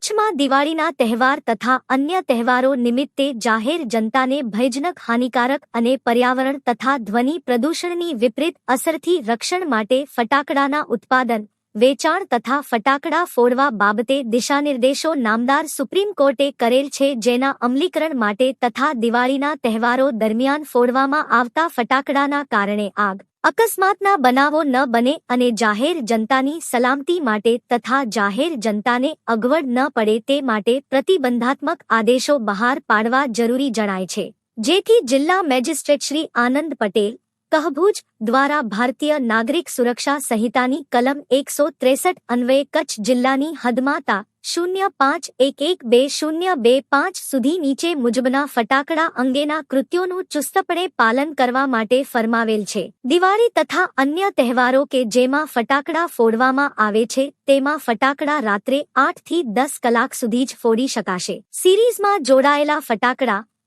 કચ્છમાં દિવાળીના તહેવાર તથા અન્ય તહેવારો નિમિત્તે જાહેર જનતાને ભયજનક હાનિકારક અને પર્યાવરણ તથા ધ્વનિ પ્રદૂષણની વિપરીત અસરથી રક્ષણ માટે ફટાકડાના ઉત્પાદન, વેચાણ તથા ફટાકડા ફોડવા બાબતે દિશાનિર્દેશો નામદાર સુપ્રીમ કોર્ટે કરેલ છે, જેના અમલીકરણ માટે તથા દિવાળીના તહેવારો દરમિયાન ફોડવામાં આવતા ફટાકડાના કારણે આગ, અકસ્માતના બનાવો ન બને અને જાહેર જનતાની સલામતી માટે તથા જાહેર જનતાને અગવડ ન પડે તે માટે પ્રતિબંધાત્મક આદેશો બહાર પાડવા જરૂરી જણાય છે, જેથી જિલ્લા મેજિસ્ટ્રેટ શ્રી આનંદ પટેલ, કચ્છ દ્વારા ભારતીય નાગરિક સુરક્ષા સંહિતાની કલમ 163 અન્વયે કચ્છ જિલ્લાની હદમાં તા 05112025 સુધી નીચે મુજબના ફટાકડા અંગેના કૃત્યોનું ચુસ્તપણે પાલન કરવા માટે ફરમાવેલ છે. દિવાળી તથા અન્ય તહેવારો કે જેમાં ફટાકડા ફોડવામાં આવે છે તેમાં ફટાકડા રાત્રે 8 થી 10 કલાક સુધી જ ફોડી શકાશે. સિરીઝમાં જોડાયેલા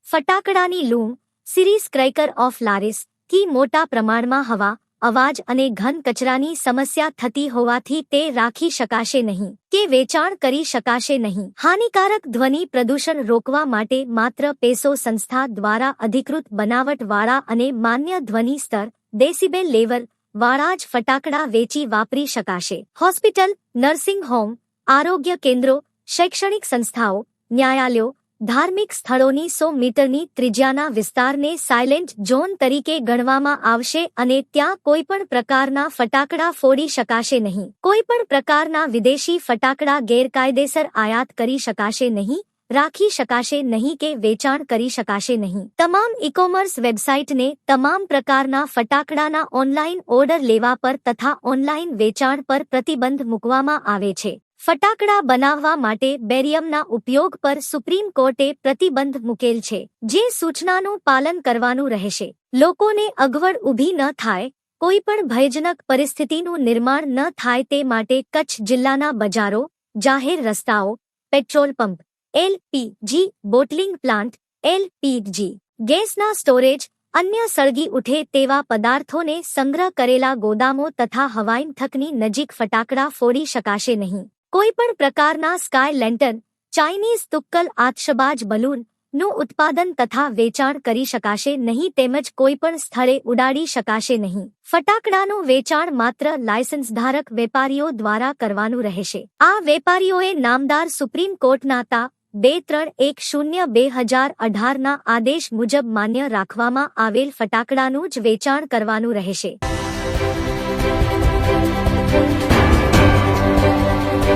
ફટાકડાની લૂમ, સિરીઝ ક્રેકર ઓફ લારિસ થી મોટા પ્રમાણમાં હવા, અવાજ અને ઘન કચરાની સમસ્યા થતી હોવાથી તે રાખી શકાશે નહીં કે વેચાણ કરી શકાશે નહીં. હાનિકારક ધ્વનિ પ્રદૂષણ રોકવા માટે માત્ર પેસો સંસ્થા દ્વારા અધિકૃત બનાવટવાળા અને માન્ય ધ્વનિ સ્તર ડેસિબેલ લેવલ વાળા જ ફટાકડા વેચી વાપરી શકાશે. હોસ્પિટલ, નર્સિંગ હોમ, આરોગ્ય કેન્દ્રો, શૈક્ષણિક સંસ્થાઓ, ન્યાયાલયો, ધાર્મિક સ્થળોની 100 મીટરની ત્રિજ્યાના વિસ્તારને સાયલેન્ટ ઝોન તરીકે ગણવામાં આવશે અને ત્યાં કોઈપણ પ્રકારના ફટાકડા ફોડી શકાશે નહીં. કોઈપણ પ્રકારના વિદેશી ફટાકડા ગેરકાયદેસર આયાત કરી શકાશે નહીં, રાખી શકાશે નહીં કે વેચાણ કરી શકાશે નહીં. તમામ ઈ-કોમર્સ વેબસાઇટને તમામ પ્રકારના ફટાકડાના ઓનલાઈન ઓર્ડર લેવા પર તથા ઓનલાઈન વેચાણ પર પ્રતિબંધ મૂકવામાં આવે છે. ફટાકડા બનાવવા માટે બેરિયમના ઉપયોગ પર સુપ્રીમ કોર્ટે પ્રતિબંધ મૂકેલ છે, જે સૂચનાનું પાલન કરવાનું રહેશે. લોકોને અગવડ ઊભી ન થાય, કોઈ પણ ભયજનક પરિસ્થિતિનું નિર્માણ ન થાય તે માટે કચ્છ જિલ્લાના બજારો, જાહેર રસ્તાઓ, petrol pump, LPG bottling plant, LPG ગેસના સ્ટોરેજ, અન્ય સળગી ઉઠે તેવા પદાર્થોને સંગ્રહ કરેલા ગોદામો તથા હવાઈમથકની નજીક ફટાકડા ફોડી શકાશે નહીં. કોઈપણ પ્રકારના સ્કાય લેન્ટર્ન, ચાઇનીઝ તુક્કલ આતશબાજ બલૂન નું ઉત્પાદન તથા વેચાણ કરી શકાશે નહીં તેમજ કોઈપણ સ્થળે ઉડાડી શકાશે નહીં. ફટાકડાનું વેચાણ માત્ર લાયસન્સધારક વેપારીઓ દ્વારા કરવાનું રહેશે. આ વેપારીઓએ નામદાર સુપ્રીમ કોર્ટના તા 2310/2018 ના આદેશ મુજબ માન્ય રાખવામાં આવેલ ફટાકડાનું જ વેચાણ કરવાનું રહેશે.